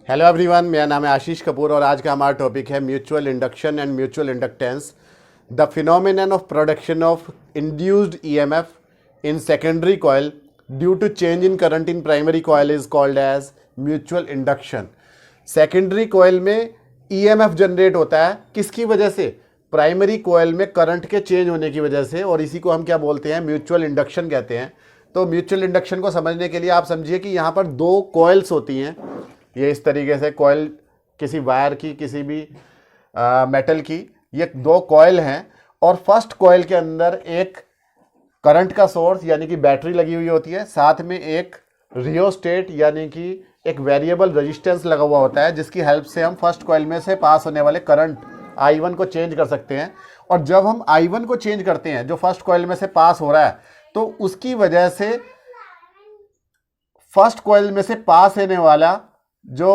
Hello everyone, मेरा नाम है आशीष कपूर और आज का हमारा टॉपिक है mutual induction and mutual inductance, the phenomenon of production of induced EMF in secondary coil due to change in current in primary coil is called as mutual induction. Secondary coil में EMF generate होता है किसकी वजह से? Primary coil में current के change होने की वजह से, और इसी को हम क्या बोलते हैं? म्यूचुअल इंडक्शन कहते हैं। तो म्यूचुअल इंडक्शन को समझने के लिए आप समझिए कि यहाँ पर दो कॉइल्स होती हैं। ये इस तरीके से कॉइल, किसी वायर की, किसी भी मेटल की, ये दो कॉइल हैं और फर्स्ट कॉइल के अंदर एक करंट का सोर्स यानी कि बैटरी लगी हुई होती है, साथ में एक रियोस्टेट यानी कि एक वेरिएबल रेजिस्टेंस लगा हुआ होता है, जिसकी हेल्प से हम फर्स्ट कॉइल में से पास होने वाले करंट I1 को चेंज कर सकते हैं। और जब हम I1 को चेंज करते हैं जो फर्स्ट कॉइल में से पास हो रहा है, तो उसकी वजह से फर्स्ट कॉइल में से पास होने वाला जो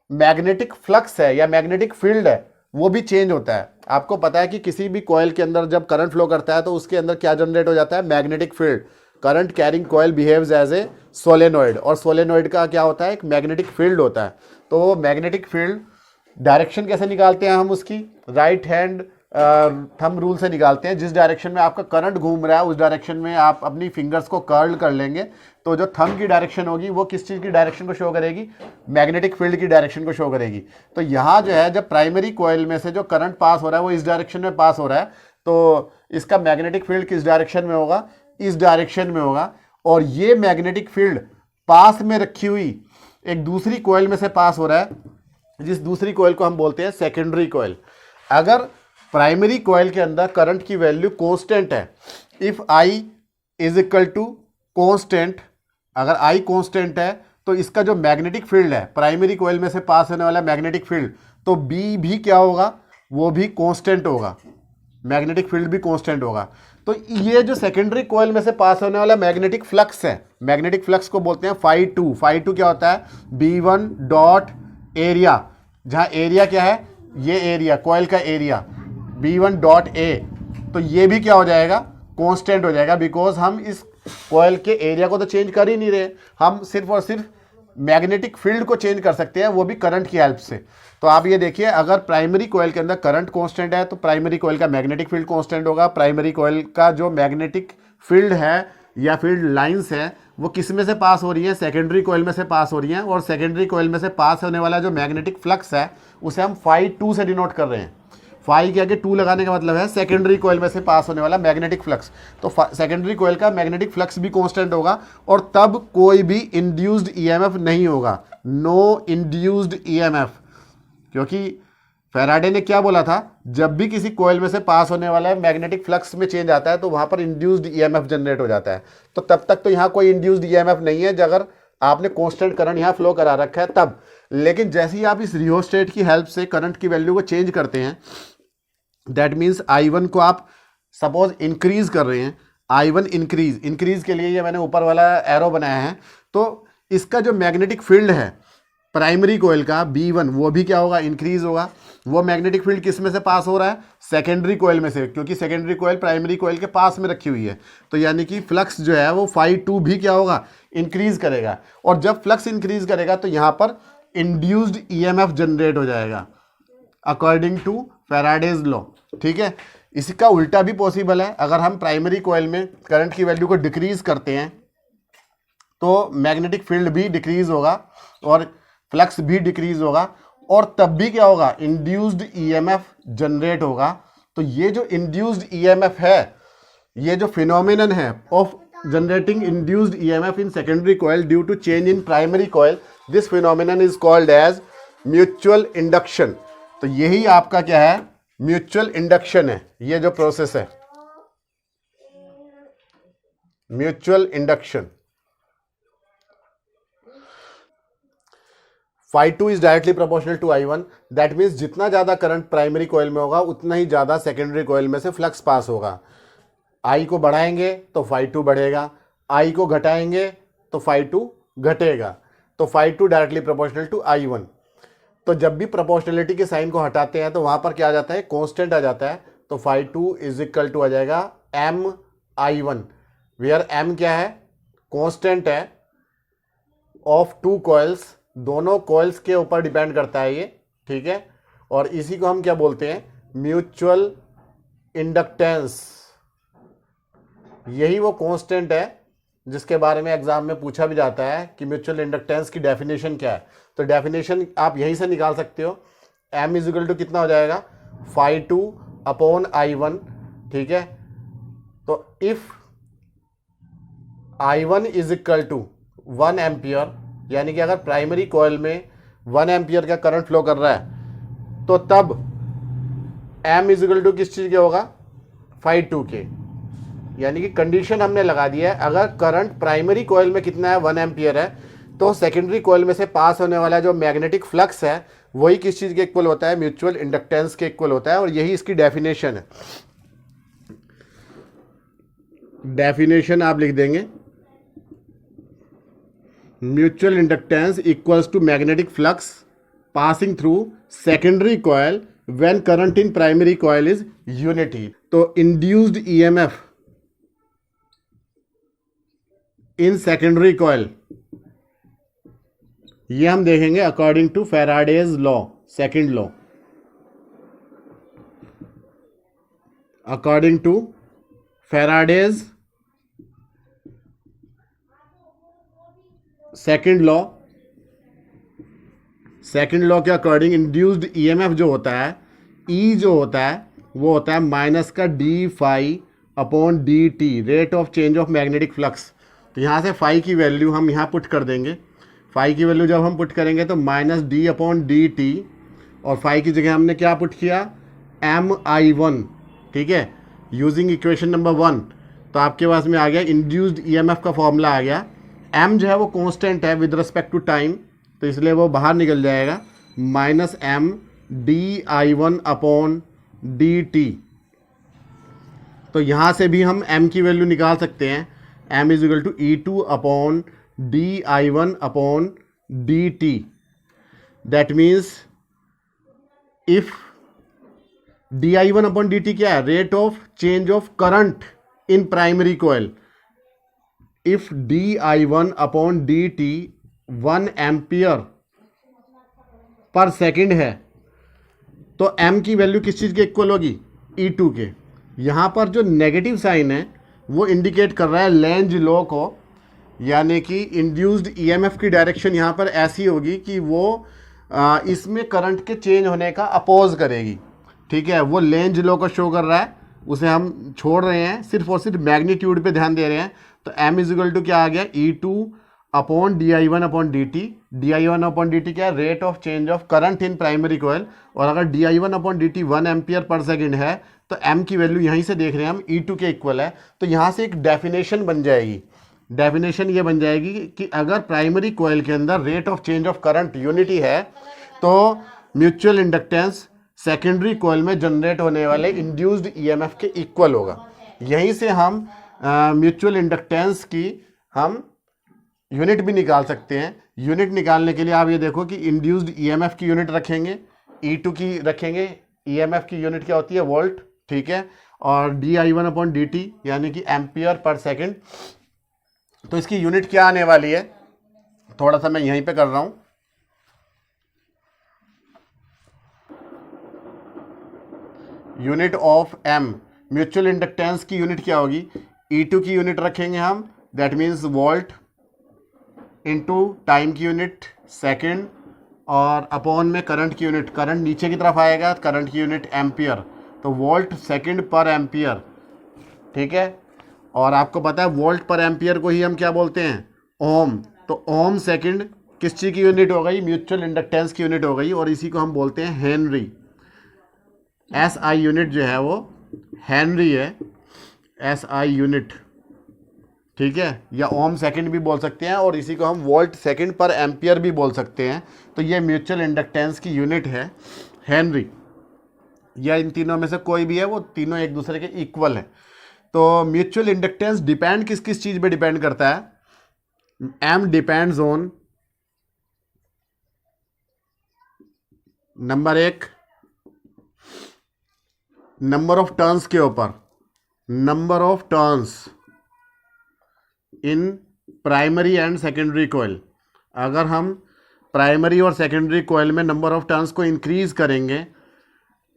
मैग्नेटिक फ्लक्स है या मैग्नेटिक फील्ड है वो भी चेंज होता है। आपको पता है कि किसी भी कॉइल के अंदर जब करंट फ्लो करता है तो उसके अंदर क्या जनरेट हो जाता है? Magnetic field. Current carrying coil behaves as a solenoid, और सोलेनॉइड का क्या होता है? एक मैग्नेटिक फील्ड होता है। तो मैग्नेटिक फील्ड डायरेक्शन कैसे निकालते हैं हम उसकी? राइट हैंड थंब रूल से निकालते हैं। जिस डायरेक्शन में आपका करंट घूम रहा है उस डायरेक्शन में आप अपनी फिंगर्स को कर्ल कर लेंगे, तो जो थंब की डायरेक्शन होगी वो किस चीज़ की डायरेक्शन को शो करेगी? मैग्नेटिक फील्ड की डायरेक्शन को शो करेगी। तो यहाँ जो है, जब प्राइमरी कॉइल में से जो करंट पास हो रहा है वो इस डायरेक्शन में पास हो रहा है, तो इसका मैग्नेटिक फील्ड किस डायरेक्शन में होगा? इस डायरेक्शन में होगा। और ये मैग्नेटिक फील्ड पास में रखी हुई एक दूसरी कॉइल में से पास हो रहा है, जिस दूसरी कॉइल को हम बोलते हैं सेकेंडरी कॉइल। अगर प्राइमरी कॉइल के अंदर करंट की वैल्यू कांस्टेंट है, if I is equal to constant, अगर आई कांस्टेंट है तो इसका जो मैग्नेटिक फील्ड है, प्राइमरी कॉइल में से पास होने वाला मैग्नेटिक फील्ड, तो बी भी क्या होगा? वो भी कांस्टेंट होगा, मैग्नेटिक फील्ड भी कांस्टेंट होगा। तो ये जो सेकेंडरी कॉइल में से पास होने वाला मैग्नेटिक फ्लक्स है, मैग्नेटिक फ्लक्स को बोलते हैं φ2। φ2 क्या होता है? B1 डॉट एरिया, जहां एरिया क्या है? ये एरिया, कॉइल का एरिया, B1 डॉट ए। तो ये भी क्या हो जाएगा? कांस्टेंट हो जाएगा, बिकॉज हम इस कॉइल के एरिया को तो चेंज कर ही नहीं रहे, हम सिर्फ और सिर्फ मैग्नेटिक फील्ड को चेंज कर सकते हैं, वो भी करंट की हेल्प से। तो आप ये देखिए, अगर प्राइमरी कॉइल के अंदर करंट कांस्टेंट है तो प्राइमरी कॉइल का मैग्नेटिक फील्ड कांस्टेंट होगा। प्राइमरी कॉइल का जो मैग्नेटिक फील्ड है या फील्ड लाइंस है वो किस में से पास हो रही है? सेकेंडरी कॉइल में से पास हो रही हैं। और सेकेंडरी कॉइल में से पास होने वाला जो मैग्नेटिक फ्लक्स है उसे हम φ2 से डिनोट कर रहे हैं। फाई के आगे 2 लगाने का मतलब है सेकेंडरी कॉइल में से पास होने वाला मैग्नेटिक फ्लक्स। तो सेकेंडरी कॉइल का मैग्नेटिक फ्लक्स भी कांस्टेंट होगा, और तब कोई भी इंड्यूस्ड ईएमएफ नहीं होगा, नो इंड्यूस्ड ईएमएफ। क्योंकि फैराडे ने क्या बोला था? जब भी किसी कॉइल में से पास होने वाला मैग्नेटिक फ्लक्स में चेंज आता है तो वहां पर इंड्यूस्ड ईएमएफ जनरेट हो जाता है। तो तब तक तो यहाँ कोई इंड्यूस्ड ईएमएफ नहीं है अगर आपने कांस्टेंट करंट यहाँ फ्लो करा रखा है तब। लेकिन जैसे ही आप इस रियोस्टेट की हेल्प से करंट की वैल्यू को चेंज करते हैं, दैट मीन्स I1 को आप सपोज इंक्रीज कर रहे हैं, I1 इंक्रीज के लिए ये मैंने ऊपर वाला एरो बनाया है। तो इसका जो मैग्नेटिक फील्ड है प्राइमरी कॉइल का B1, वो भी क्या होगा? इंक्रीज होगा। वो मैग्नेटिक फील्ड किस में से पास हो रहा है? सेकेंडरी कॉइल में से, क्योंकि सेकेंडरी कॉइल प्राइमरी कॉइल के पास में रखी हुई है। तो यानी कि फ्लक्स जो है वो φ2 भी क्या होगा? इंक्रीज करेगा। और जब फ्लक्स इंक्रीज करेगा तो यहाँ पर इंड्यूस्ड ईएमएफ जनरेट हो जाएगा अकॉर्डिंग टू फैराडेज लॉ। ठीक है, इसका उल्टा भी पॉसिबल है। अगर हम प्राइमरी कॉइल में करंट की वैल्यू को डिक्रीज करते हैं तो मैग्नेटिक फील्ड भी डिक्रीज होगा और फ्लक्स भी डिक्रीज होगा, और तब भी क्या होगा? इंड्यूस्ड ईएमएफ जनरेट होगा। तो ये जो इंड्यूस्ड ईएमएफ है, ये जो फिनोमिनन है of generating induced EMF in secondary coil due to change in primary coil, this phenomenon is called as mutual induction. तो यही आपका क्या है? म्यूचुअल इंडक्शन है। ये जो प्रोसेस है mutual induction. φ2 is directly proportional to I1, that means जितना ज्यादा करंट प्राइमरी कॉइल में होगा उतना ही ज्यादा सेकेंडरी कॉइल में से फ्लक्स पास होगा। I को बढ़ाएंगे तो φ2 बढ़ेगा, I को घटाएंगे तो φ2 घटेगा। तो φ2 डायरेक्टली प्रोपोर्शनल टू I1। तो जब भी प्रोपोर्शनलिटी के साइन को हटाते हैं तो वहां पर क्या आ जाता है? कांस्टेंट आ जाता है। तो φ2 इज इक्वल टू आ जाएगा MI1, वेयर M क्या है? कांस्टेंट है ऑफ टू कॉइल्स दोनों कॉइल्स के ऊपर डिपेंड करता है ये, ठीक है। और इसी को हम क्या बोलते हैं, म्यूचुअल इंडक्टेंस। यही वो कांस्टेंट है जिसके बारे में एग्जाम में पूछा भी जाता है कि म्यूचुअल इंडक्टेंस की डेफिनेशन क्या है। तो डेफिनेशन आप यहीं से निकाल सकते हो, M इजिकल टू कितना हो जाएगा, φ2 अपॉन I1, ठीक है। तो if I1 is equal to 1 ampere, यानी कि अगर प्राइमरी कॉइल में 1 एम्पियर का करंट फ्लो कर रहा है तो तब M इजिकल टू किस चीज़ के होगा, φ2 के। यानी कि कंडीशन हमने लगा दिया है, अगर करंट प्राइमरी कॉइल में कितना है 1 एम्पियर है, तो सेकेंडरी कॉइल में से पास होने वाला जो मैग्नेटिक फ्लक्स है वही किस चीज़ के इक्वल होता है, म्यूचुअल इंडक्टेंस के इक्वल होता है। और यही इसकी डेफिनेशन है। डेफिनेशन आप लिख देंगे, mutual inductance equals to magnetic flux passing through secondary coil when current in primary coil is unity. तो induced EMF in secondary coil, ये हम देखेंगे according to Faraday's law, second law. According to Faraday's second law, second law के according induced EMF जो होता है, ई जो होता है वो होता है माइनस का d phi upon d t, rate of change of magnetic flux. तो यहाँ से फाई की वैल्यू हम यहाँ पुट कर देंगे। फाई की वैल्यू जब हम पुट करेंगे तो minus D upon d T, और फाई की जगह हमने क्या पुट किया, MI1, ठीक है, यूजिंग इक्वेशन नंबर 1। तो आपके पास में आ गया इंड्यूस्ड ईएमएफ का फॉर्मूला आ गया। M जो है वो कांस्टेंट है विद रिस्पेक्ट टू टाइम, तो इसलिए वो बाहर निकल जाएगा, minus M DI1 upon DT। तो यहाँ से भी हम M की वैल्यू निकाल सकते हैं, M is equal to E2 upon DI1 upon DT। That means if DI1 upon DT क्या है, rate of change of current in primary coil. If DI1 upon DT 1 ampere per second है तो M की value किस चीज़ के equal होगी, E2 के। यहाँ पर जो नेगेटिव साइन है वो इंडिकेट कर रहा है लेंज लॉ को, यानी कि इंड्यूस्ड ईएमएफ की डायरेक्शन यहाँ पर ऐसी होगी कि वो इसमें करंट के चेंज होने का अपोज करेगी, ठीक है। वो लेंज लॉ को शो कर रहा है, उसे हम छोड़ रहे हैं, सिर्फ और सिर्फ मैग्नीट्यूड पे ध्यान दे रहे हैं। तो M इज इक्वल टू क्या आ गया, E2 upon DI1 upon DT। DI1 upon DT क्या है, rate of change of current in primary coil. और अगर DI1 upon DT 1 ampere per second है तो M की वैल्यू यहीं से देख रहे हैं हम, E2 के इक्वल है। तो यहाँ से एक डेफिनेशन बन जाएगी, डेफिनेशन ये बन जाएगी कि अगर प्राइमरी कॉइल के अंदर rate of change of current unity है तो म्यूचुअल इंडक्टेंस सेकेंडरी कॉइल में जनरेट होने वाले इंड्यूस्ड ईएमएफ के इक्वल होगा। यहीं से हम म्यूचुअल इंडक्टेंस की हम यूनिट भी निकाल सकते हैं। यूनिट निकालने के लिए आप ये देखो कि इंड्यूस्ड ईएमएफ की यूनिट रखेंगे, E2 की रखेंगे, ईएमएफ की यूनिट क्या होती है, वोल्ट, ठीक है, और DI1 अपॉन DT यानी कि एम्पियर पर सेकेंड। तो इसकी यूनिट क्या आने वाली है, थोड़ा सा मैं यहीं पे कर रहा हूं। Unit of M, mutual inductance की यूनिट क्या होगी, E2 की यूनिट रखेंगे हम, that means volt, into time की यूनिट सेकेंड, और अपॉन में करंट की यूनिट, करंट नीचे की तरफ आएगा, करंट की यूनिट एम्पियर, तो वोल्ट सेकेंड पर एम्पियर, ठीक है। और आपको पता है वोल्ट पर एम्पियर को ही हम क्या बोलते हैं, ओम। तो ओम सेकेंड किस चीज़ की यूनिट हो गई, म्यूचुअल इंडक्टेंस की यूनिट हो गई, और इसी को हम बोलते हैं हेनरी। SI यूनिट जो है वो हेनरी है, SI यूनिट, ठीक है, या ओम सेकंड भी बोल सकते हैं, और इसी को हम वोल्ट सेकंड पर एम्पियर भी बोल सकते हैं। तो ये म्यूचुअल इंडक्टेंस की यूनिट है हेनरी, या इन तीनों में से कोई भी है, वो तीनों एक दूसरे के इक्वल है। तो म्यूचुअल इंडक्टेंस डिपेंड किस किस चीज़ पे डिपेंड करता है, M depends on number 1 number of turns के ऊपर, number of turns in primary and secondary coil. अगर हम प्राइमरी और सेकेंडरी कॉइल में नंबर ऑफ टर्न्स को इंक्रीज करेंगे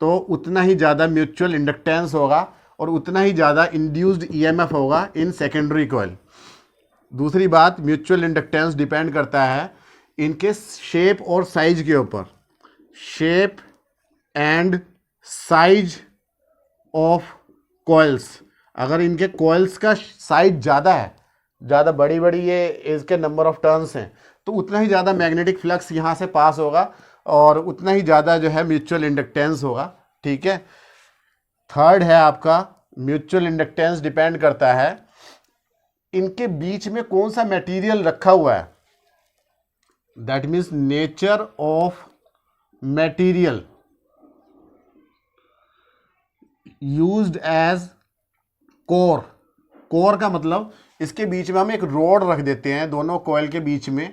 तो उतना ही ज़्यादा म्यूचुअल इंडक्टेंस होगा और उतना ही ज़्यादा इंड्यूस्ड ईएमएफ होगा इन सेकेंडरी कॉइल। दूसरी बात, म्यूचुअल इंडक्टेंस डिपेंड करता है इनके शेप और साइज के ऊपर, shape and size of coils. अगर इनके कॉइल्स का साइज ज़्यादा है, ज़्यादा बड़ी बड़ी ये इसके नंबर ऑफ टर्न्स हैं, तो उतना ही ज़्यादा मैग्नेटिक फ्लक्स यहाँ से पास होगा और उतना ही ज़्यादा जो है म्यूचुअल इंडक्टेंस होगा। ठीक है। थर्ड है आपका, म्यूचुअल इंडक्टेंस डिपेंड करता है इनके बीच में कौन सा मटेरियल रखा हुआ है, that means nature of material used as core. Core का मतलब इसके बीच में हम एक रोड रख देते हैं दोनों कॉइल के बीच में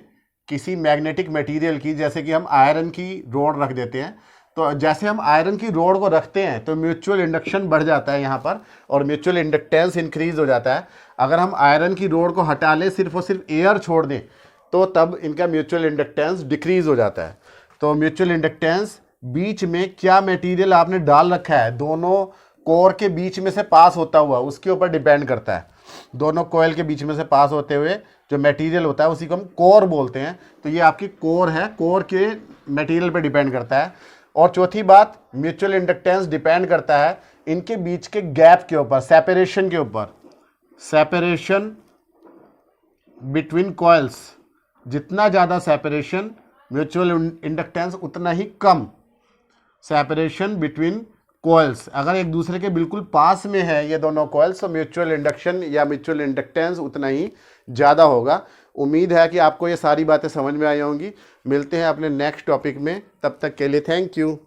किसी मैग्नेटिक मटेरियल की, जैसे कि हम आयरन की रोड रख देते हैं। तो जैसे हम आयरन की रोड को रखते हैं तो म्यूचुअल इंडक्शन बढ़ जाता है यहाँ पर और म्यूचुअल इंडक्टेंस इंक्रीज हो जाता है। अगर हम आयरन की रोड को हटा लें, सिर्फ और सिर्फ एयर छोड़ दें, तो तब इनका म्यूचुअल इंडक्टेंस डिक्रीज हो जाता है। तो म्यूचुअल इंडक्टेंस बीच में क्या मटेरियल आपने डाल रखा है दोनों कोर के बीच में से पास होता हुआ, उसके ऊपर डिपेंड करता है। दोनों कॉइल के बीच में से पास होते हुए जो मटेरियल होता है उसी को हम कोर बोलते हैं। तो ये आपकी कोर है, कोर के मटेरियल पे डिपेंड करता है। और चौथी बात, म्यूचुअल इंडक्टेंस डिपेंड करता है इनके बीच के गैप के ऊपर, सेपरेशन के ऊपर, सेपरेशन बिटवीन कॉइल्स। जितना ज़्यादा सेपरेशन, म्यूचुअल इंडक्टेंस उतना ही कम। सेपरेशन बिटवीन कॉइल्स, अगर एक दूसरे के बिल्कुल पास में है ये दोनों कॉइल्स, तो म्यूचुअल इंडक्शन या म्यूचुअल इंडक्टेंस उतना ही ज़्यादा होगा। उम्मीद है कि आपको ये सारी बातें समझ में आई होंगी। मिलते हैं अपने नेक्स्ट टॉपिक में, तब तक के लिए थैंक यू।